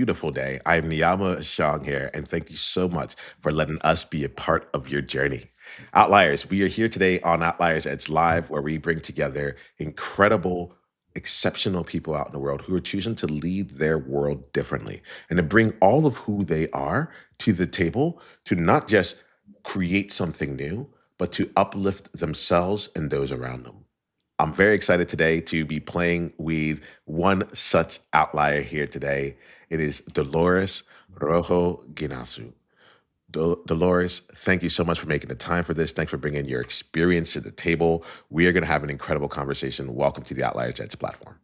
beautiful day. I'm Niiamah Shang here, and thank you so much for letting us be a part of your journey. Outliers, we are here today on Outliers Edge Live, where we bring together incredible, exceptional people out in the world who are choosing to lead their world differently and to bring all of who they are to the table to not just create something new, but to uplift themselves and those around them. I'm very excited today to be playing with one such outlier here today. It is Dolores Rojo Guinazú. Dolores, thank you so much for making the time for this. Thanks for bringing your experience to the table. We are going to have an incredible conversation. Welcome to the Outliers Edge platform.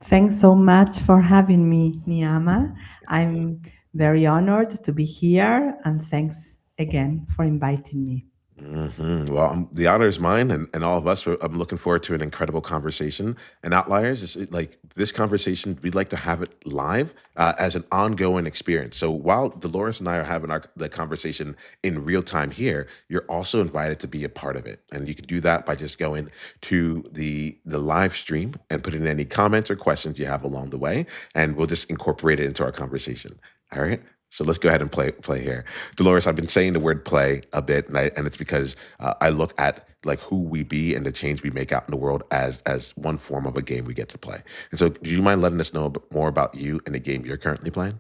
Thanks so much for having me, Niiamah. I'm very honored to be here, and thanks again for inviting me. Well, the honor is mine, and all of us. I'm looking forward to an incredible conversation. And Outliers is like this conversation. We'd like to have it live as an ongoing experience. So while Dolores and I are having the conversation in real time here, you're also invited to be a part of it, and you can do that by just going to the live stream and putting in any comments or questions you have along the way, and we'll just incorporate it into our conversation. All right. So let's go ahead and play here. Dolores, I've been saying the word play a bit, and it's because I look at like who we be and the change we make out in the world as one form of a game we get to play. And so, do you mind letting us know a bit more about you and the game you're currently playing?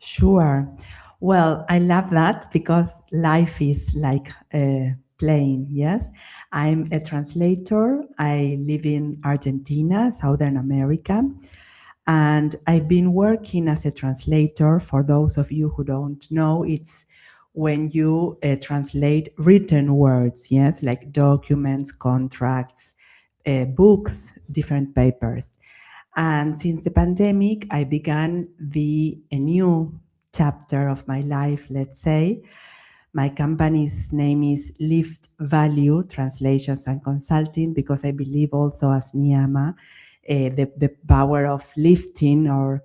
Sure. Well, I love that because life is like playing, yes? I'm a translator. I live in Argentina, Southern America. And I've been working as a translator. For those of you who don't know, it's when you translate written words, yes, like documents, contracts, books, different papers. And since the pandemic, I began a new chapter of my life, let's say. My company's name is Lift Value Translations and Consulting because I believe also as Niiamah, the power of lifting or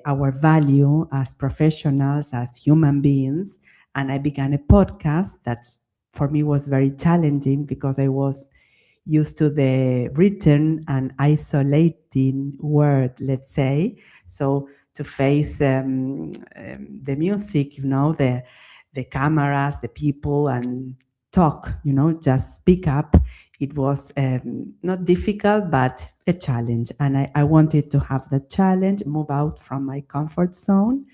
our value as professionals, as human beings. And I began a podcast that for me was very challenging because I was used to the written and isolating word, let's say. So to face the music, the cameras, the people, and talk, just speak up. It was not difficult, but a challenge. And I wanted to have the challenge, move out from my comfort zone,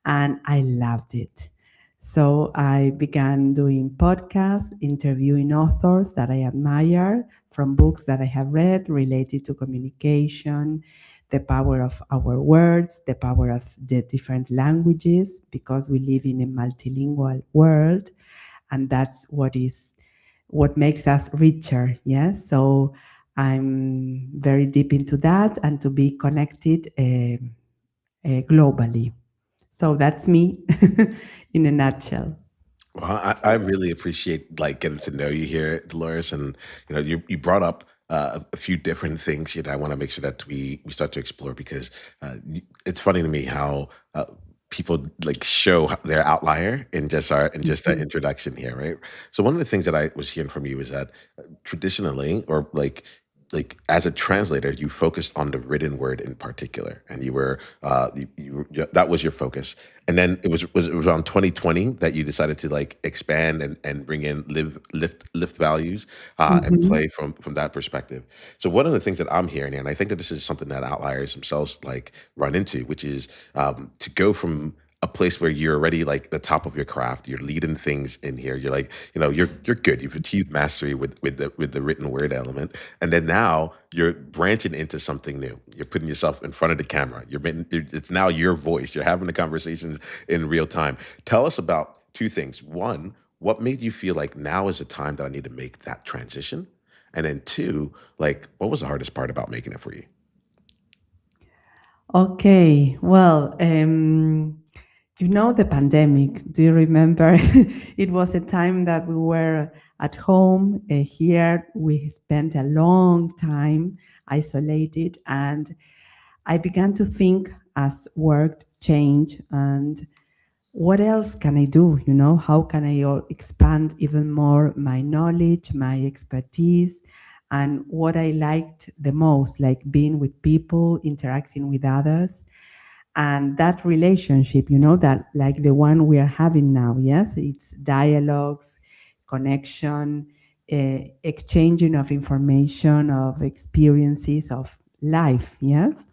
and I loved it. So I began doing podcasts, interviewing authors that I admire from books that I have read related to communication, the power of our words, the power of the different languages, because we live in a multilingual world, and that's what makes us richer. Yes, so I'm very deep into that and to be connected globally. So that's me in a nutshell. Well, I really appreciate like getting to know you here, Dolores, and you brought up a few different things. I want to make sure that we start to explore because it's funny to me how people like show their outlier in just that Mhm. introduction here, right? So one of the things that I was hearing from you is that traditionally, or like as a translator, you focused on the written word in particular, and you were that was your focus. And then it was around 2020 that you decided to like expand and bring in lift values and Mhm. play from that perspective. So one of the things that I'm hearing, and I think that this is something that outliers themselves like run into, which is to go from a place where you're already like the top of your craft, you're leading things in here. You're like, you're good. You've achieved mastery with the written word element, and then now you're branching into something new. You're putting yourself in front of the camera. It's now your voice. You're having the conversations in real time. Tell us about two things. One, what made you feel like now is the time that I need to make that transition? And then two, like what was the hardest part about making it for you? Okay, well, the pandemic. Do you remember? It was a time that we were at home. Here, we spent a long time isolated, and I began to think as work changed and what else can I do? How can I expand even more my knowledge, my expertise, and what I liked the most, like being with people, interacting with others. And that relationship, that like the one we are having now, yes, it's dialogues, connection, exchanging of information, of experiences, of life, yes.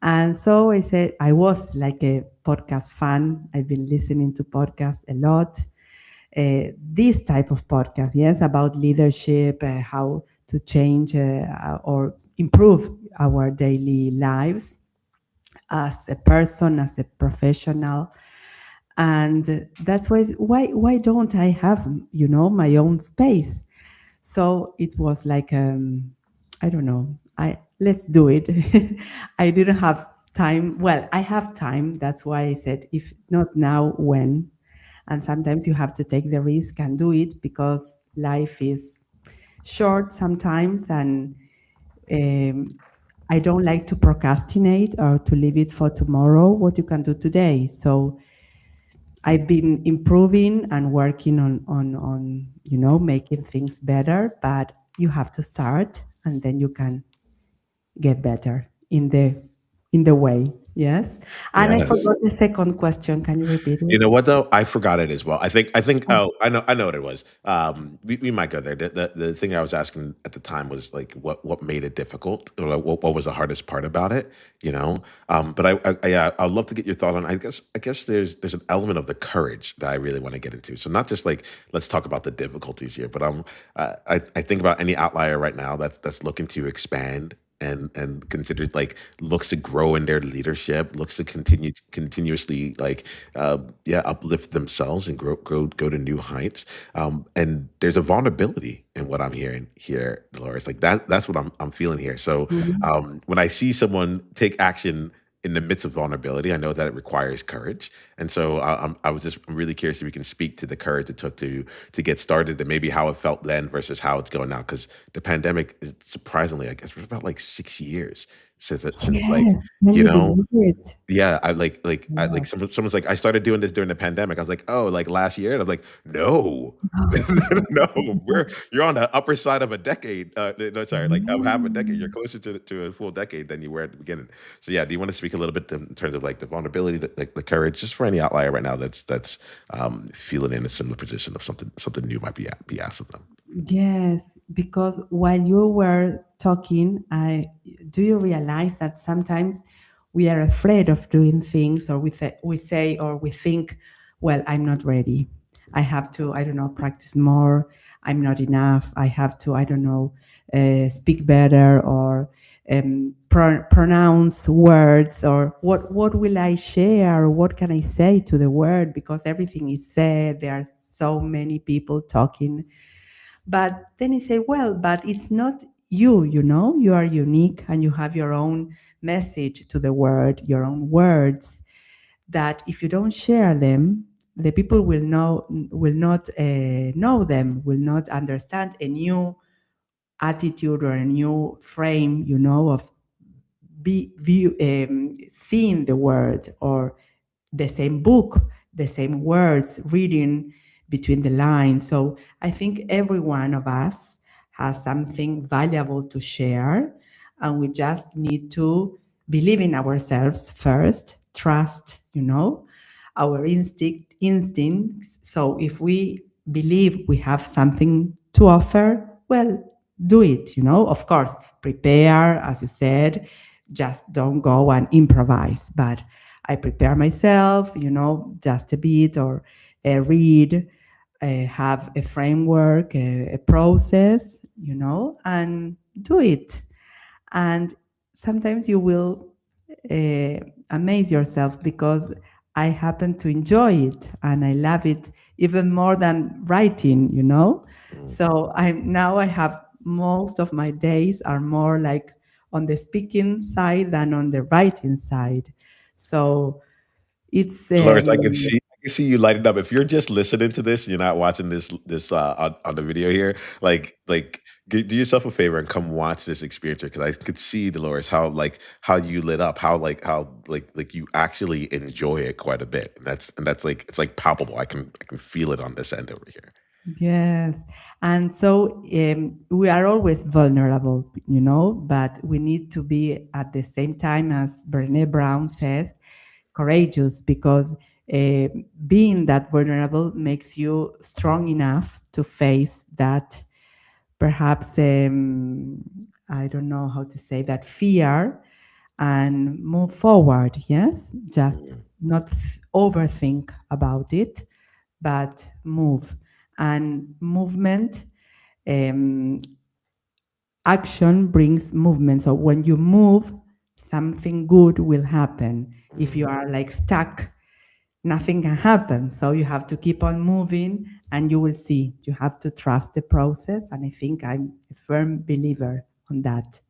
And so I said, I was like a podcast fan. I've been listening to podcasts a lot. This type of podcast, yes, about leadership, how to change or improve our daily lives as a person, as a professional. And that's why don't I have, my own space? So it was like, I don't know, I let's do it. I didn't have time. Well, I have time. That's why I said, if not now, when? And sometimes you have to take the risk and do it because life is short sometimes, and um, I don't like to procrastinate or to leave it for tomorrow what you can do today. So I've been improving and working on making things better, but you have to start and then you can get better in the way. Yes. And I Yes. forgot the second question. Can you repeat You it? know what though? I forgot it as well. I think I know what it was. We might go there. The thing I was asking at the time was like what made it difficult, or like what was the hardest part about it, you know? But yeah, I'd love to get your thought on. I guess there's an element of the courage that I really want to get into. So not just like let's talk about the difficulties here, but I think about any outlier right now that's looking to expand and considered like looks to grow in their leadership, looks to continuously like yeah, uplift themselves and go to new heights. And there's a vulnerability in what I'm hearing here, Dolores. Like that's what I'm feeling here. So Mhm. when I see someone take action in the midst of vulnerability, I know that it requires courage. And so I'm really curious if we can speak to the courage it took to get started and maybe how it felt then versus how it's going now. Because the pandemic is surprisingly, I guess, it was about like 6 years since like Yes. Can you you know believe it? yeah, I like Wow. someone's like, "I started doing this during the pandemic." I was like, "Oh, like last year?" And I'm like, "No. No, you're on the upper side of a decade, no, sorry, like, of half a decade. You're Yeah. closer to a full decade than you were at the beginning." So, yeah, do you wanna speak a little bit in terms of, like, the vulnerability, the courage, just for any outlier right now that's feeling in a similar position of something new might be asked of them? Yes, because while you were talking, I do you realize that sometimes we are afraid of doing things, or we say or we think, well, I'm not ready. I have to, I don't know, practice more. I'm not enough. I have to, I don't know, speak better, or pronounce words, or what will I share? What can I say to the word? Because everything is said. There are so many people talking, but then he say, well, but it's not you, you are unique and you have your own message to the world, your own words, that if you don't share them, the people will not know them, will not understand a new attitude or a new frame, of seeing the word, or the same book, the same words, reading between the lines. So I think every one of us has something valuable to share, and we just need to believe in ourselves first, trust, our instincts. So if we believe we have something to offer, well, do it, of course, prepare, as you said, just don't go and improvise. But I prepare myself, just a bit, or read, have a framework, a process, and do it. And sometimes you will uh, amaze yourself, because I happen to enjoy it and I love it even more than writing, Mm. So I have, most of my days are more like on the speaking side than on the writing side. So it's Dolores, I can see you lighting up. If you're just listening to this, you're not watching this on the video here. Do yourself a favor and come watch this experience because I could see Dolores how you lit up, how you actually enjoy it quite a bit, and that's like it's like palpable. I can feel it on this end over here. Yes. And so we are always vulnerable, but we need to be at the same time, as Brené Brown says, courageous, because uh, being that vulnerable makes you strong enough to face that, perhaps, I don't know how to say that, fear, and move forward. Yes. Just Mm, not overthink about it, but move. And movement, um, action brings movement. So when you move, something good will happen. If you mm. are like stuck, nothing can happen. So you have to keep on moving, and you will see. You have to trust the process. And I think I'm a firm believer on that.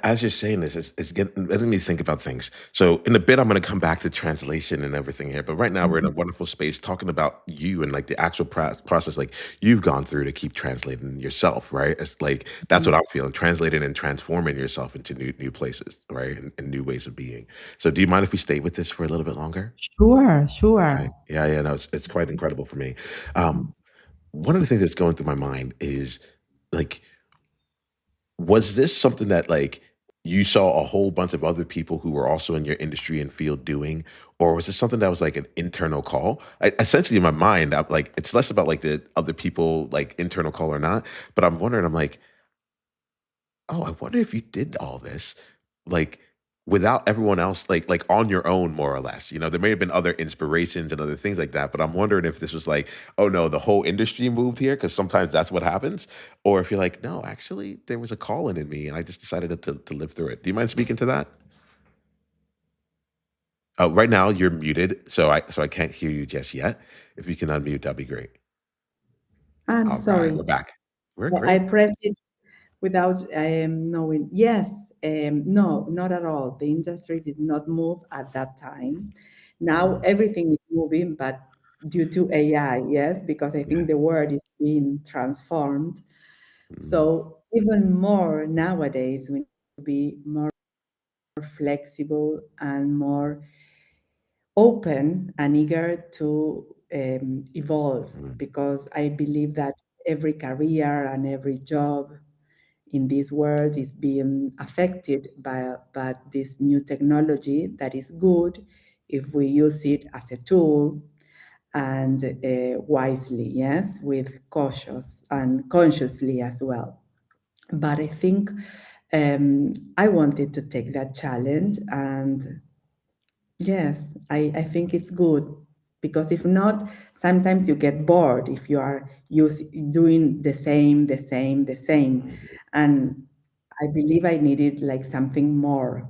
As you're saying this, it's getting letting me think about things. So in a bit, I'm going to come back to translation and everything here. But right now, we're in a Mhm. wonderful space talking about you and like the actual process, like you've gone through to keep translating yourself, right? It's like that's what Mhm. I'm feeling, translating and transforming yourself into new places, right, and new ways of being. So, do you mind if we stay with this for a little bit longer? Sure, Okay. sure. Yeah, yeah. No, it's quite incredible for me. Um, one of the things that's going through my mind is like was this something that, like, you saw a whole bunch of other people who were also in your industry and field doing, or was this something that was, like, an internal call? Essentially, in my mind, I'm like, it's less about, like, the other people, like, internal call or not, but I'm wondering, I'm like, oh, I wonder if you did all this, like, without everyone else, like on your own, more or less. There may have been other inspirations and other things like that, but I'm wondering if this was like, oh no, the whole industry moved here because sometimes that's what happens, or if you're like, no, actually, there was a calling in me, and I just decided to live through it. Do you mind speaking to that? Right now, you're muted, so I can't hear you just yet. If you can unmute, that'd be great. I'm All right, sorry. we're back. We're I great. pressed it without knowing. Yes, no, not at all. The industry did not move at that time. Now Mm, everything is moving, but due to AI, yes, because I yeah. think the world is being transformed. Mm, So even more nowadays, we need to be more flexible and more open and eager to evolve, mm, because I believe that every career and every job in this world is being affected by this new technology that is good if we use it as a tool, and wisely, yes, with cautious and consciously as well. But I think I wanted to take that challenge, and yes, I think it's good, because if not, sometimes you get bored if you are doing the same. mm. And I believe I needed like something more.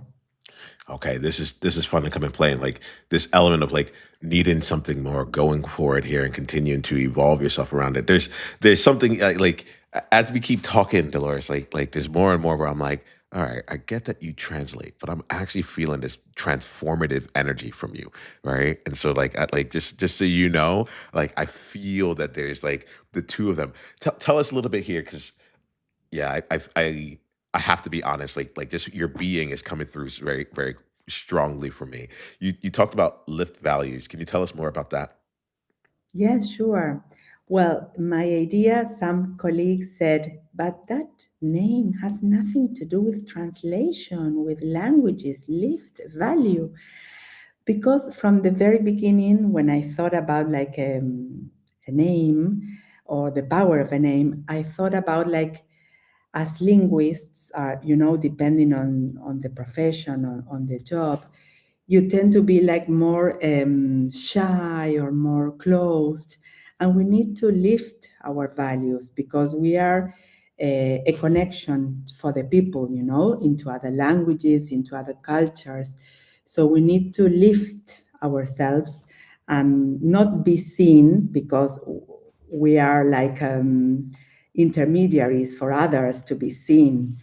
Okay, this is fun to come and play, and like this element of like needing something more, going for it here, and continuing to evolve yourself around it. There's something as we keep talking, Dolores, like there's more and more where I'm like, all right, I get that you translate, but I'm actually feeling this transformative energy from you, right? And so like just so you know, like I feel that there's like the two of them. Tell us a little bit here, because yeah, I have to be honest. Like just your being is coming through very very strongly for me. You talked about lift values. Can you tell us more about that? Yes, sure. Well, my idea, some colleagues said, but that name has nothing to do with translation, with languages, lift value. Because from the very beginning, when I thought about like a name or the power of a name, I thought about like, as linguists are, depending on the profession, on the job, you tend to be like more shy or more closed. And we need to lift our values, because we are a connection for the people, into other languages, into other cultures. So we need to lift ourselves and not be seen, because we are like intermediaries for others to be seen,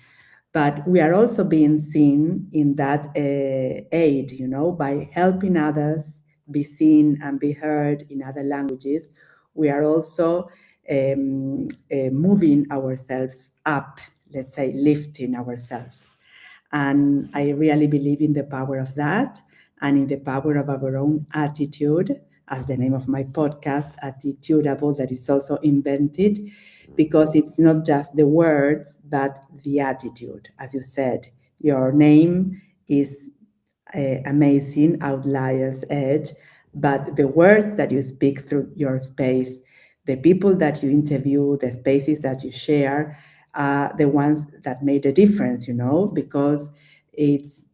but we are also being seen in that aid, by helping others be seen and be heard in other languages. We are also moving ourselves up, let's say, lifting ourselves. And I really believe in the power of that, and in the power of our own attitude as the name of my podcast, attitudable, that is also invented, Mm. because it's not just the words, but the attitude. As you said, your name is amazing, Outliers Edge, but the words that you speak through your space, the people that you interview, the spaces that you share, are the ones that made a difference, because it's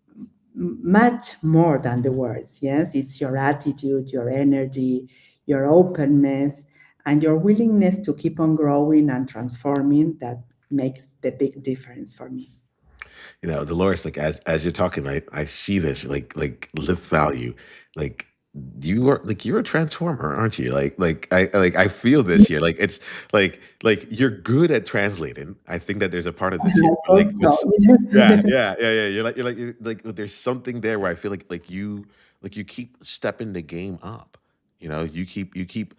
much more than the words. Yes, it's your attitude, your energy, your openness, and your willingness to keep on growing and transforming that makes the big difference for me. Dolores, like as you're talking, I see this like live value, like you're a transformer, aren't you? I feel this here. Like it's like you're good at translating. I think that there's a part of this here, I but hope like so. what's yeah, yeah, yeah, yeah. You're like there's something there where I feel like you keep stepping the game up. You keep,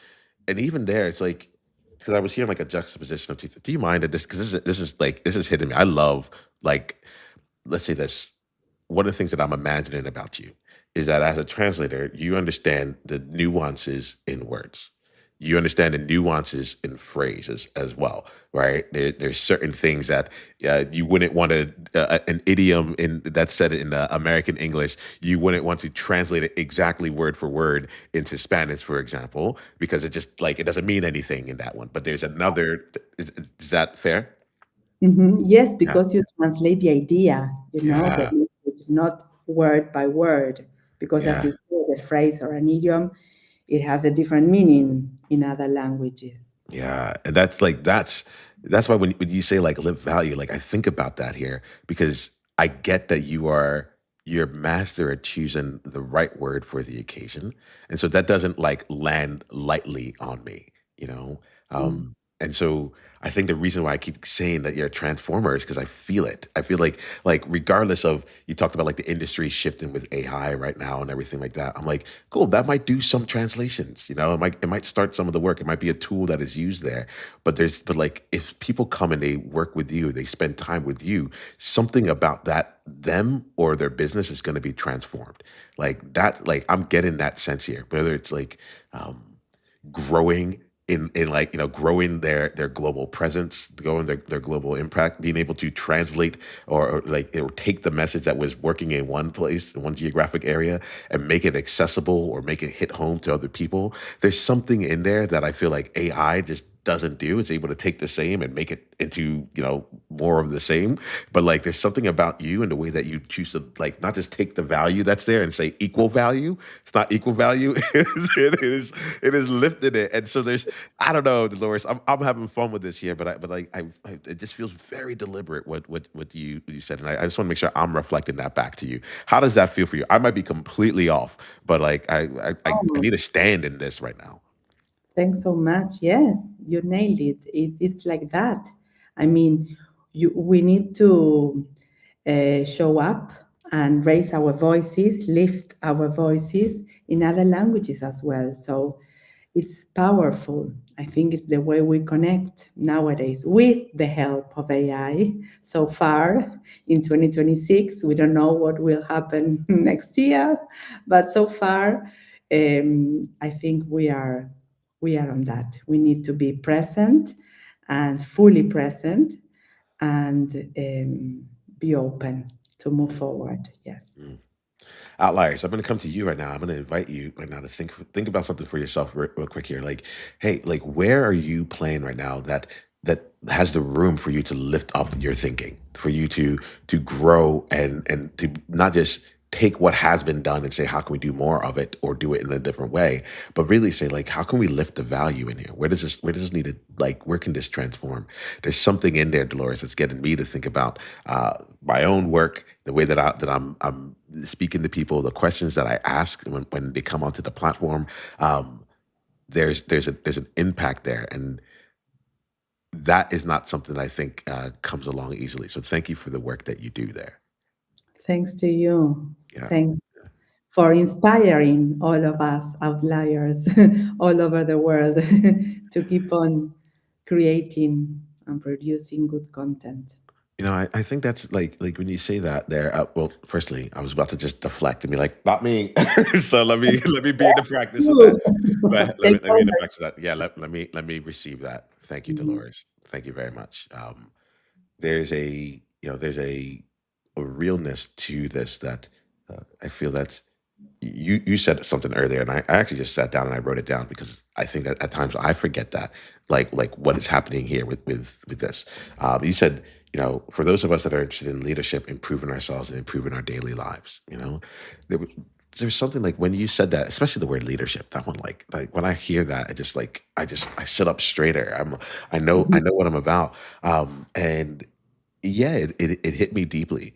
and even there, it's like because I was hearing like a juxtaposition of two. Do you mind that because this is hitting me? I love like let's say this, one of the things that I'm imagining about you is that as a translator, you understand the nuances in words. You understand the nuances in phrases as well, right? There's certain things that you wouldn't want to, an idiom in that's said in American English, you wouldn't want to translate it exactly word for word into Spanish, for example, because it just like it doesn't mean anything in that one. But there's another. Is that fair? Yes, Yeah. because you translate the idea, the Yeah. message, not word by word. Because as Yeah. you say, a phrase or an idiom, it has a different meaning in other languages. Yeah, and that's why when you say like live value, like I think about that here because I get that you're master at choosing the right word for the occasion, and so that doesn't like land lightly on me, you know. Mm. And so I think the reason why I keep saying that you're a transformer is because I feel it. I feel like regardless of you talked about like the industry shifting with AI right now and everything like that. I'm like, cool, that might do some translations, it might start some of the work. It might be a tool that is used there. But like if people come and they work with you, they spend time with you, something about that them or their business is going to be transformed. Like that, like I'm getting that sense here, whether it's like um growing in like growing their global presence, growing their global impact, being able to translate or like or take the message that was working in one place, in one geographic area, and make it accessible or make it hit home to other people. There's something in there that I feel like AI just doesn't do. It's able to take the same and make it into more of the same. But like there's something about you and the way that you choose to like not just take the value that's there and say equal value. It's not equal value. It is lifted it. And so there's I don't know, Dolores. I'm having fun with this here, but it just feels very deliberate what you said, and I just want to make sure I'm reflecting that back to you. How does that feel for you? I might be completely off, but like I Oh, need a stand in this right now. thanks so much. Yes, you nailed it. It's like that. I mean, we need to show up and raise our voices, lift our voices in other languages as well. So it's powerful. I think it's the way we connect nowadays with the help of AI. So far in 2026, we don't know what will happen next year, but so far, I think we are on that. We need to be present and fully present and be open to move forward. Yes. Mm. Outliers. I'm going to come to you right now. I'm going to invite you right now to think about something for yourself real quick here. Like, hey, like where are you playing right now that has the room for you to lift up your thinking, for you to grow and to not just take what has been done and say how can we do more of it or do it in a different way, but really say like how can we lift the value in here? Where does this need to like where can this transform? There's something in there, Dolores, that's getting me to think about my own work, the way that I'm speaking to people, the questions that I ask when they come onto the platform. Um, there's an impact there, and that is not something I think comes along easily. So thank you for the work that you do there. Thanks to you. Yeah. Thanks for inspiring all of us outliers all over the world to keep on creating and producing good content. I think that's like when you say that there. Well, firstly, I was about to just deflect and be like, "Not me." So let me be in the practice of that. Good. Take Let me in the over. practice of that. Yeah, let me receive that. Thank you, Mhm. Dolores. Thank you very much. There's a a realness to this that I feel that you said something earlier, and I actually just sat down and I wrote it down because I think that at times I forget that, like what is happening here with this. You said, for those of us that are interested in leadership, improving ourselves and improving our daily lives, there, was- there's something like when you said that, especially the word leadership. That one, like when I hear that, I sit up straighter. I know what I'm about, and yeah, it hit me deeply.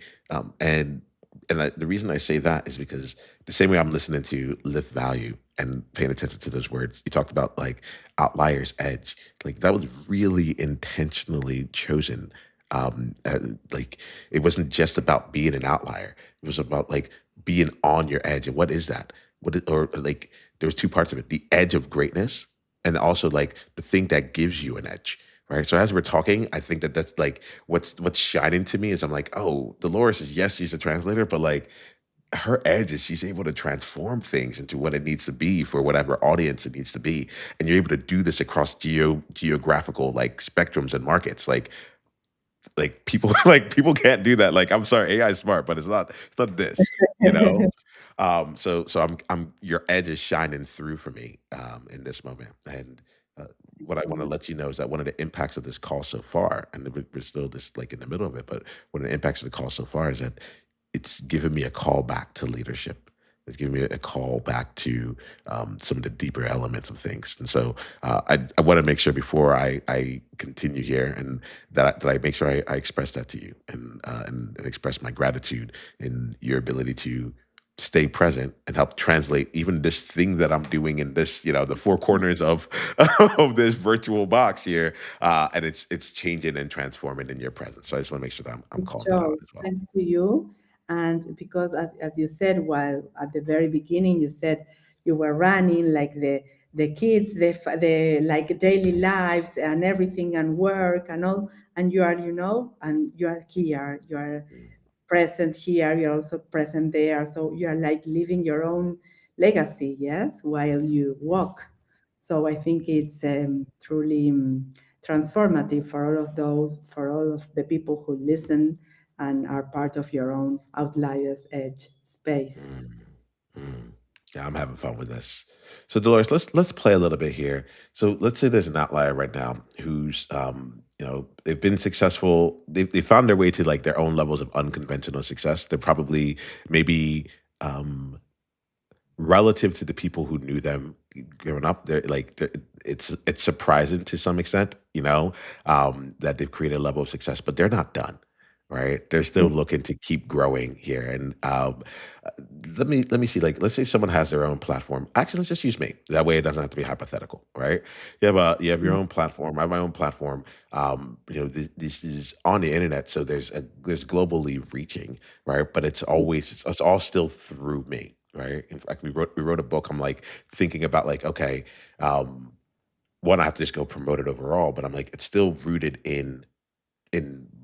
The reason I say that is because the same way I'm listening to lift value and paying attention to those words, you talked about like outlier's edge. Like that was really intentionally chosen. Like it wasn't just about being an outlier. It was about like being on your edge. And what is that? Or like there's two parts of it: the edge of greatness, and also like the thing that gives you an edge. Right. So as we're talking, I think that that's like what's shining to me is I'm like, oh, Dolores is, yes, she's a translator, but like her edge is she's able to transform things into what it needs to be for whatever audience it needs to be. And you're able to do this across geographical like spectrums and markets. Like people like people can't do that. Like I'm sorry, AI is smart, but it's not this, you know. So I'm your edge is shining through for me in this moment. And uh, what I want to let you know is that one of the impacts of this call so far, and we're still just like in the middle of it, but one of the impacts of the call so far is that it's given me a call back to leadership. It's given me a call back to some of the deeper elements of things. And so I want to make sure before I continue here and that I make sure I express that to you and express my gratitude in your ability to stay present and help translate even this thing that I'm doing in this, the four corners of of this virtual box here, and it's changing and transforming in your presence. So I just want to make sure that I'm calling that Sure. out as well. Thanks to you. And because, as you said, while at the very beginning, you said you were running like the kids, the like daily lives and everything and work and all, and you are, and you are here, you are Mm, present here, you're also present there. So you are like living your own legacy, yes, while you mm, walk. So I think it's truly transformative for all of those, for all of the people who listen and are part of your own Outliers Edge space. mm, mm. Yeah, I'm having fun with this. So Dolores, let's play a little bit here. So let's say there's an outlier right now who's they've been successful. They found their way to like their own levels of unconventional success. They're probably maybe um relative to the people who knew them growing up, it's surprising to some extent, that they've created a level of success, but they're not done, right? They're still Yes. looking to keep growing here. And uh, let me see, like, let's say someone has their own platform. Actually, let's just use me. That way, it doesn't have to be hypothetical, right? You have your own platform. I have my own platform. This is on the internet, so there's globally reaching, right? But it's all still through me, right? In fact, we wrote a book. I'm like thinking about like, okay, um, one, I have to just go promote it overall, but I'm like, it's still rooted in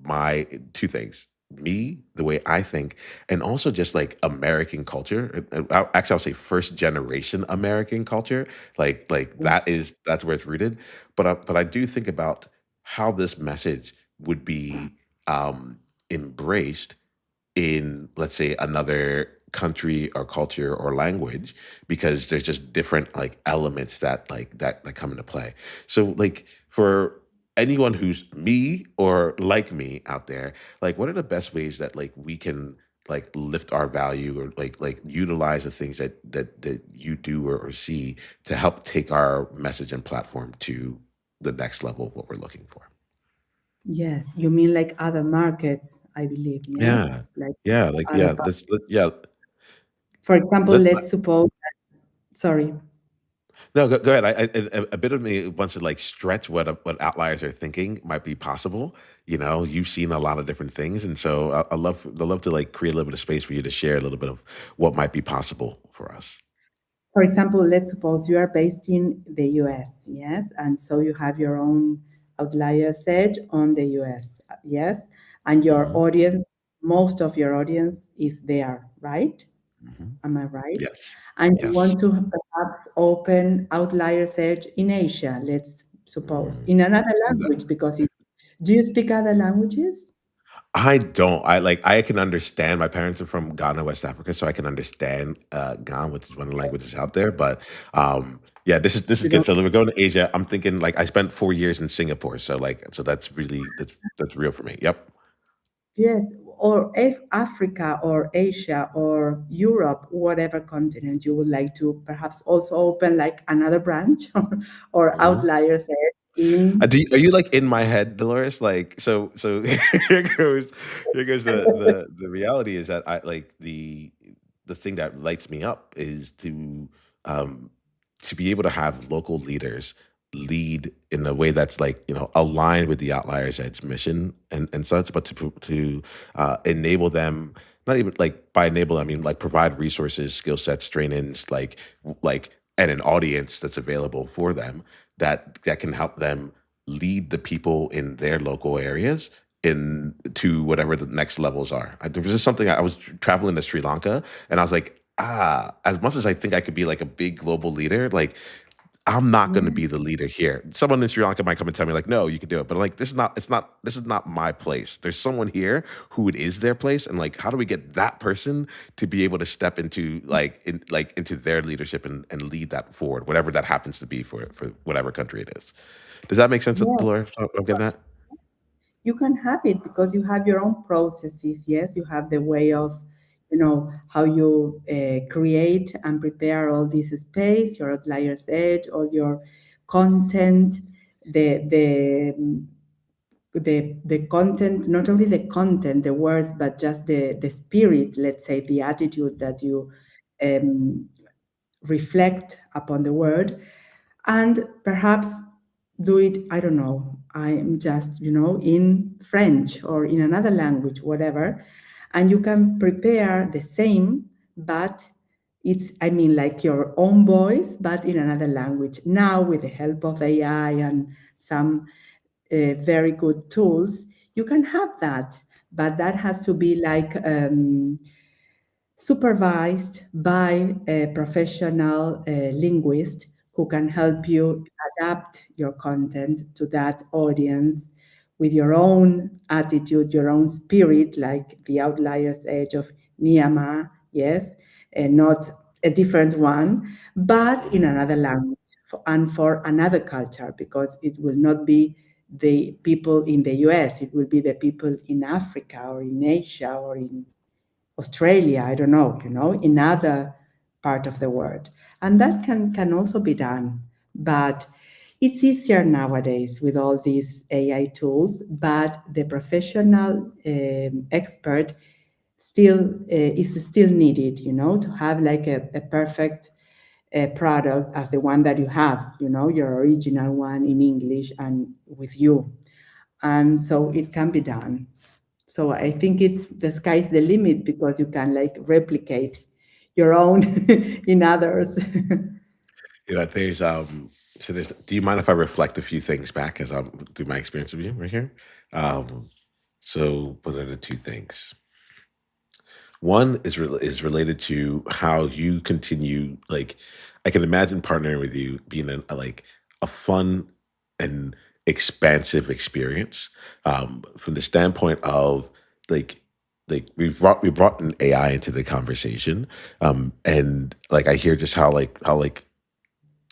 my two things: me, the way I think, and also just like American culture. Actually, I'll say first generation American culture. Like that's where it's rooted. But I do think about how this message would be embraced in, let's say, another country or culture or language, because there's just different like elements that come into play. So like for anyone who's me or like me out there, like what are the best ways that like we can like lift our value or like utilize the things that you do or see to help take our message and platform to the next level of what we're looking for. Yes, you mean like other markets, I believe, yes? Yeah. Like Yeah, like other, yeah, for example, let's let's suppose, sorry. no, go ahead. A bit of me wants to like stretch what outliers are thinking might be possible. You've seen a lot of different things, and so I love to like create a little bit of space for you to share a little bit of what might be possible for us. For example, let's suppose you are based in the US, yes, and so you have your own outlier edge on the US, yes, and your Hmm. audience, most of your audience is there, right? Hmm. Am I right? Yes. And you Yes. want to perhaps open Outlier's Edge in Asia, let's suppose, Mm. in another language, because do you speak other languages? I don't. I can understand. My parents are from Ghana, West Africa, so I can understand Ghana, which is one of the languages out there. But yeah, this is You good. don't? So we're going to Asia. I'm thinking like I spent 4 years in Singapore, so so that's really that's real for me. Yep. Yes, or Africa or Asia or Europe, whatever continent you would like to perhaps also open like another branch or Mhm. Outliers Edge in. Are you like in my head, Dolores? Like so here goes the reality is that I like the thing that lights me up is um to be able to have local leaders lead in a way that's like aligned with the Outliers Edge mission and such, but to enable them, not even like by enable I mean like provide resources, skill sets, trainings, like and an audience that's available for them that can help them lead the people in their local areas in to whatever the next levels are. There was just something I was traveling to Sri Lanka, and I was like, as much as I think I could be like a big global leader, like I'm not going to Yeah, be the leader here. Someone in Sri Lanka might come and tell me like, no, you can do it, but like this is not my place. There's someone here who it is their place, and like, how do we get that person to be able to step into into their leadership and lead that forward, whatever that happens to be for whatever country it is. Does that make sense, yeah. Dolores? What I'm getting at? You can have it because you have your own processes. Yes, you have the way of, how you create and prepare all this space, your Outliers Edge, all your content, the the the content, not only the content, the words, but just the spirit, let's say, the attitude that you um, reflect upon the word, and perhaps do it, I don't know, I'm just, in French or in another language, whatever, and you can prepare the same, but it's, I mean, like your own voice, but in another language. Now, with the help of AI and some very good tools, you can have that, but that has to be like supervised by a professional linguist who can help you adapt your content to that audience with your own attitude, your own spirit, like the Outliers Edge of Niiamah, yes, and not a different one, but in Mhm. another language and for another culture, because it will not be the people in the US, it will be the people in Africa or in Asia or in Australia, I don't know, in other part of the world. And that can also be done. But it's easier nowadays with all these AI tools, but the professional expert is still needed, to have like a perfect product as the one that you have, your original one in English and with you. And so it can be done. So I think it's the sky's the limit because you can like replicate your own in others. There's so there's do you mind if I reflect a few things back as I'm through my experience with you right here? Um so what are the two things? One is related to how you continue. Like, I can imagine partnering with you being a fun and expansive experience. From the standpoint of like we brought an AI into the conversation, and like I hear just how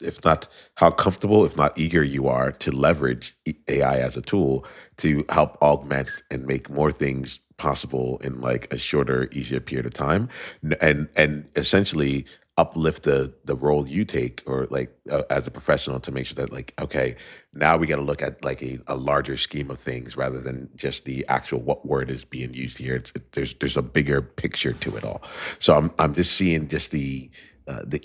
if not how comfortable, if not eager you are to leverage AI as a tool to help augment and make more things possible in like a shorter, easier period of time, and essentially uplift the role you take or as a professional to make sure that like okay, now we got to look at like a larger scheme of things rather than just the actual what word is being used here. There's a bigger picture to it all. So I'm just seeing just the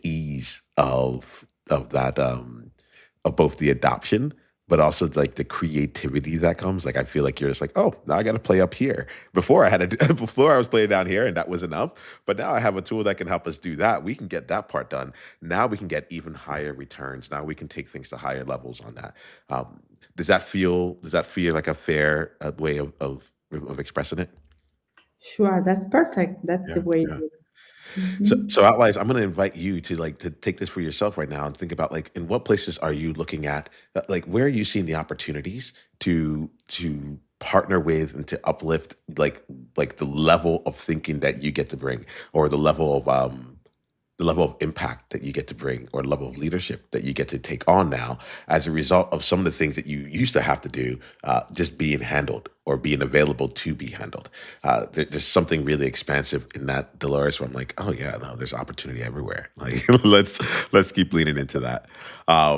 ease of that of both the adoption but also like the creativity that comes. Like I feel like you're just like, oh, now I got to play up here. Before I had to before I was playing down here and that was enough, but now I have a tool that can help us do that. We can get that part done. Now we can get even higher returns. Now we can take things to higher levels on that. um, does that feel like a fair way of of expressing it? Sure, that's perfect. That's the Yeah, way it yeah. is. So, Mhm. so Outliers, I'm going to invite you to like to take this for yourself right now and think about like in what places are you looking at, like where are you seeing the opportunities to partner with and to uplift like the level of thinking that you get to bring, or the level of impact that you get to bring, or the level of leadership that you get to take on now as a result of some of the things that you used to have to do, just being handled or being available to be handled. There's something really expansive in that, Dolores, where I'm like, oh yeah, no, there's opportunity everywhere. Like let's keep leaning into that. Yeah.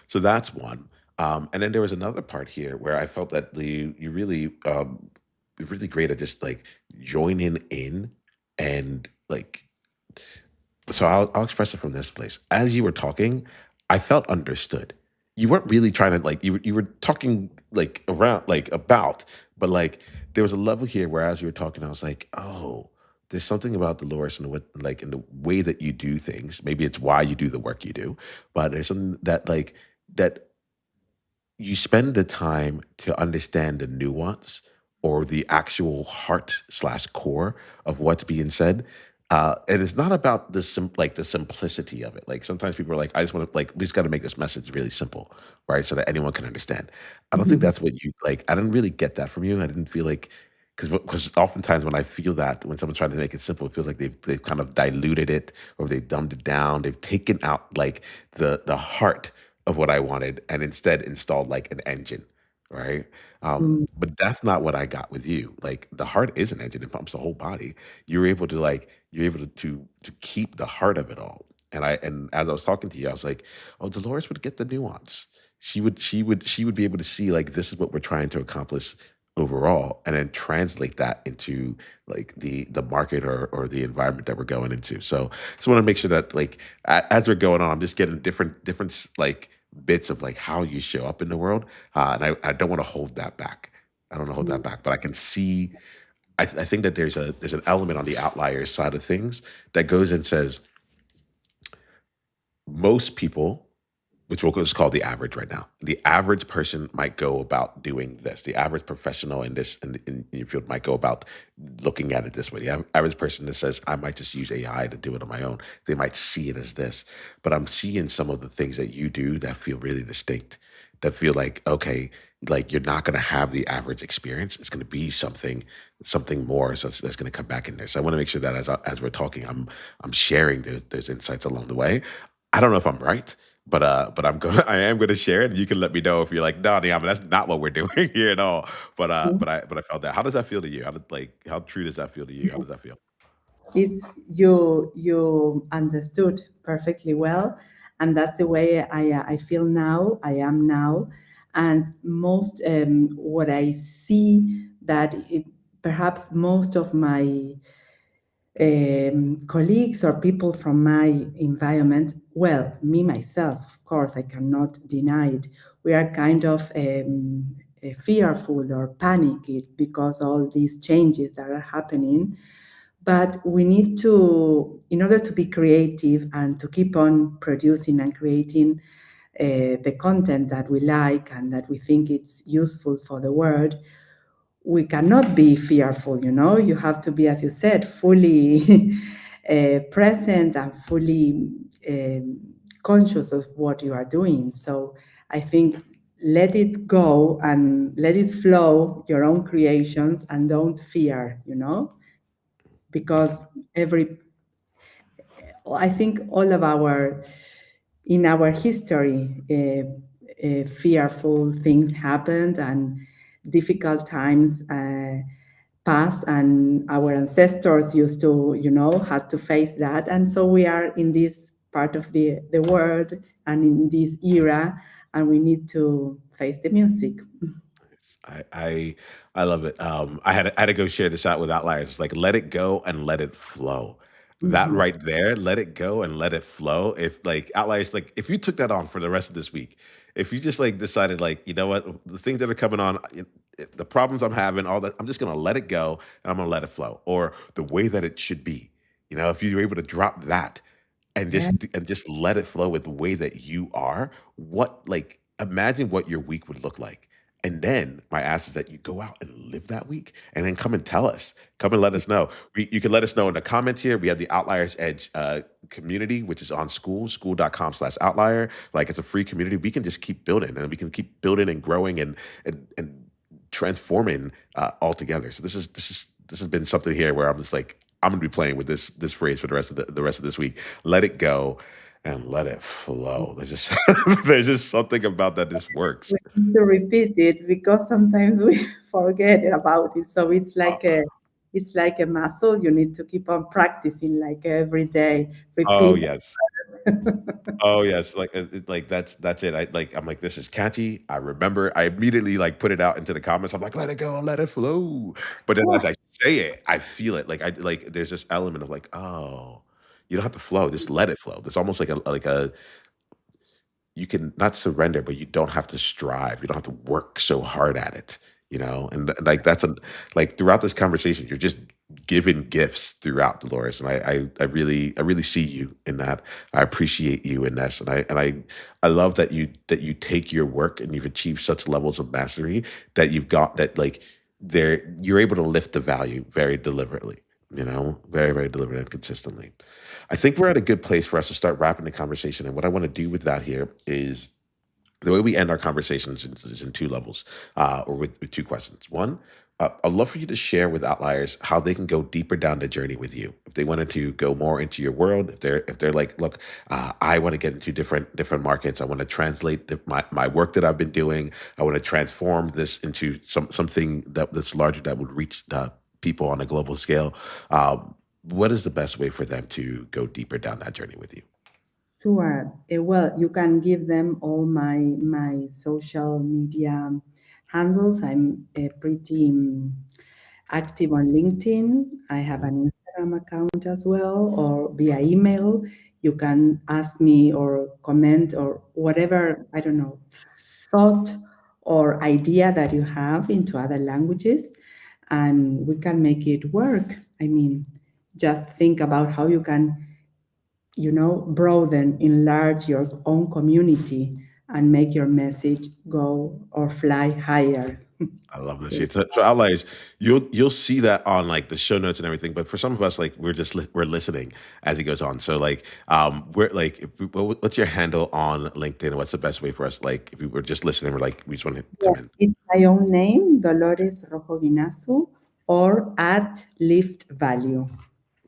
So that's one. And then there was another part here where I felt that you really you're really great at just like joining in and like, so I'll express it from this place. As you were talking, I felt understood. You weren't really trying to like you were talking like around like about, but like there was a level here where as you were talking, I was like, oh, there's something about Dolores and what like in the way that you do things. Maybe it's why you do the work you do, but there's something that like that you spend the time to understand the nuance or the actual heart slash core of what's being said. And it's not about like the simplicity of it. Like sometimes people are like, I just want to like, we just got to make this message really simple, right? So that anyone can understand. I don't think Mhm. that's what you like. I didn't really get that from you. I didn't feel like, because oftentimes when I feel that when someone's trying to make it simple, it feels like they've kind of diluted it or they've dumbed it down. They've taken out like the heart of what I wanted and instead installed like an engine, right? Mm. But that's not what I got with you. Like the heart is an engine; it pumps the whole body. You're able to keep the heart of it all. And as I was talking to you, I was like, oh, Dolores would get the nuance. She would be able to see like this is what we're trying to accomplish overall, and then translate that into like the market or the environment that we're going into. So just want to make sure that like as we're going on, I'm just getting different like bits of like how you show up in the world, and I don't want to hold that back. I don't want to hold that Mm. back, but I can see. I think that there's an element on the outliers side of things that goes and says most people, which we'll just call the average right now. The average person might go about doing this. The average professional in this in your field might go about looking at it this way. The average person that says, I might just use AI to do it on my own, they might see it as this. But I'm seeing some of the things that you do that feel really distinct, that feel like, okay, like you're not going to have the average experience. It's going to be something more. So that's going to come back in there. So I want to make sure that as we're talking, I'm sharing those insights along the way. I don't know if I'm right, but I'm going. I am going to share it. And you can let me know if you're like, no, Niiamah, that's not what we're doing here at all. But I felt that. How does that feel to you? How true does that feel to you? How does that feel? It's you understood perfectly well, and that's the way I feel now. I am now, and most what I see that perhaps most of my colleagues or people from my environment, well, me myself, of course, I cannot deny it. We are kind of fearful or panicked because all these changes that are happening. But we need to, in order to be creative and to keep on producing and creating the content that we like and that we think it's useful for the world, we cannot be fearful. You have to be, as you said, fully present and fully conscious of what you are doing. So I think let it go and let it flow, your own creations, and don't fear, because every I think all of our in our history, fearful things happened and difficult times passed, and our ancestors used to, had to face that, and so we are in this part of the world and in this era, and we need to face the music. I love it. I had to go share this out with outliers. It's like let it go and let it flow. That Mhm. right there, let it go and let it flow. If like outliers, like if you took that on for the rest of this week, if you just like decided like you know what the things that are coming on, the problems I'm having, all that, I'm just gonna let it go and I'm gonna let it flow, or the way that it should be. If you're able to drop that Yeah. and just let it flow with the way that you are, what like imagine what your week would look like. And then my ask is that you go out and live that week and then come and tell us. Come and let us know. You can let us know in the comments here. We have the Outliers Edge community, which is on school.com/outlier. Like it's a free community. We can just keep building and we can keep building and growing and transforming all together. So this has been something here where I'm just like, I'm gonna be playing with this phrase for the rest of this week. Let it go and let it flow. There's just there's just something about that just works. We need to repeat it because sometimes we forget about it. So it's like a muscle. You need to keep on practicing like every day. Oh Repeat. yes. Oh yes, like like that's it. I'm like, this is catchy. I remember. I immediately like put it out into the comments. I'm like, let it go, let it flow. But then as I say it, I feel it. Like I like there's this element of like, oh, you don't have to flow, just let it flow. There's almost like a you can not surrender, but you don't have to strive. You don't have to work so hard at it, you know? And like that's a like throughout this conversation, you're just giving gifts throughout, Dolores. And I really see you in that. I appreciate you in this. I love that you take your work and you've achieved such levels of mastery that you've got that like there you're able to lift the value very deliberately, you know, very, very deliberately and consistently. I think we're at a good place for us to start wrapping the conversation. And what I want to do with that here is the way we end our conversations is in two levels, or with two questions. One, I'd love for you to share with outliers how they can go deeper down the journey with you. If they wanted to go more into your world, if they're like, look, I want to get into different markets. I want to translate my work that I've been doing. I want to transform this into something that's larger that would reach people on a global scale. What is the best way for them to go deeper down that journey with you? Sure. Well, you can give them all my social media handles. I'm pretty active on LinkedIn. I have Mhm. an Instagram account as well, or via email. You can ask me or comment or whatever, I don't know, thought or idea that you have into other languages, and we can make it work. I mean, just think about how you can, broaden, enlarge your own community and make your message go or fly higher. I love this. Yeah, so outliers, you'll see that on like the show notes and everything. But for some of us, like we're just we're listening as he goes on. So like, we're like, if what's your handle on LinkedIn? What's the best way for us? Like, if we were just listening, we're like, we just want to Yes, come in. it's my own name, Dolores Rojo Guinazú, or at Lift Value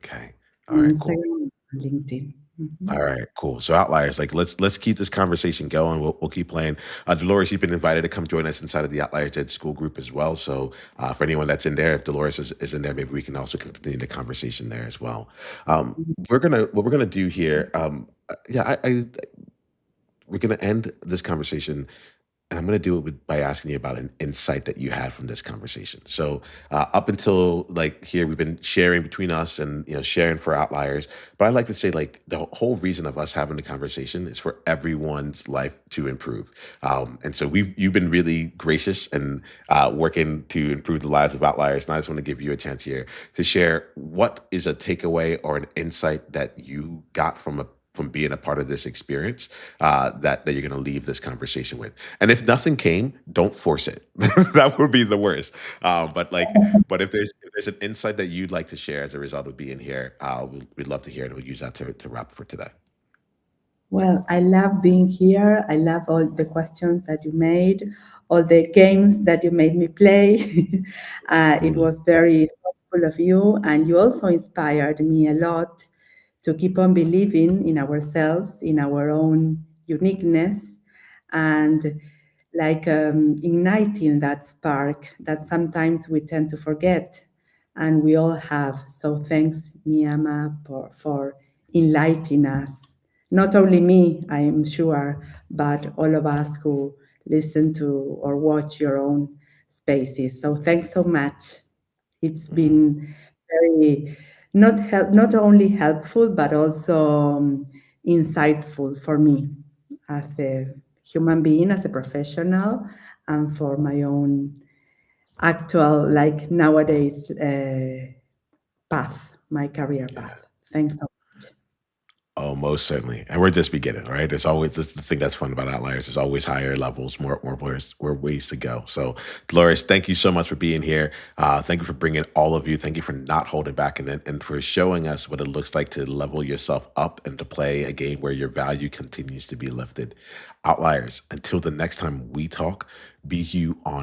Okay. All on right. Cool. Instagram and LinkedIn. Mhm. All right, cool. So outliers, like let's keep this conversation going. We'll keep playing. Dolores, you've been invited to come join us inside of the Outliers Ed School group as well. So for anyone that's in there, if Dolores is in there, maybe we can also continue the conversation there as well. We're gonna what we're gonna do here. Yeah, we're gonna end this conversation and I'm going to do it by asking you about an insight that you had from this conversation. So up until like here, we've been sharing between us and sharing for outliers. But I like to say like the whole reason of us having the conversation is for everyone's life to improve. And so you've been really gracious and working to improve the lives of outliers. And I just want to give you a chance here to share what is a takeaway or an insight that you got from being a part of this experience that you're going to leave this conversation with. And if nothing came, don't force it. That would be the worst. But if there's an insight that you'd like to share as a result of being here, we'd love to hear it. And we'll use that to wrap for today. Well, I love being here. I love all the questions that you made, all the games that you made me play. It Mhm. was very thoughtful of you, and you also inspired me a lot to keep on believing in ourselves, in our own uniqueness, and like igniting that spark that sometimes we tend to forget, and we all have. So thanks, Niiamah, for enlightening us. Not only me, I am sure, but all of us who listen to or watch your own spaces. So thanks so much. It's Mhm. been very not only helpful but also insightful for me as a human being, as a professional, and for my own actual, like nowadays, path, my career path. Thanks so much. Oh, most certainly. And we're just beginning, right? There's always this the thing that's fun about outliers. There's always higher levels, more ways to go. So, Dolores, thank you so much for being here. Thank you for bringing all of you. Thank you for not holding back and for showing us what it looks like to level yourself up and to play a game where your value continues to be lifted. Outliers, until the next time we talk, be you on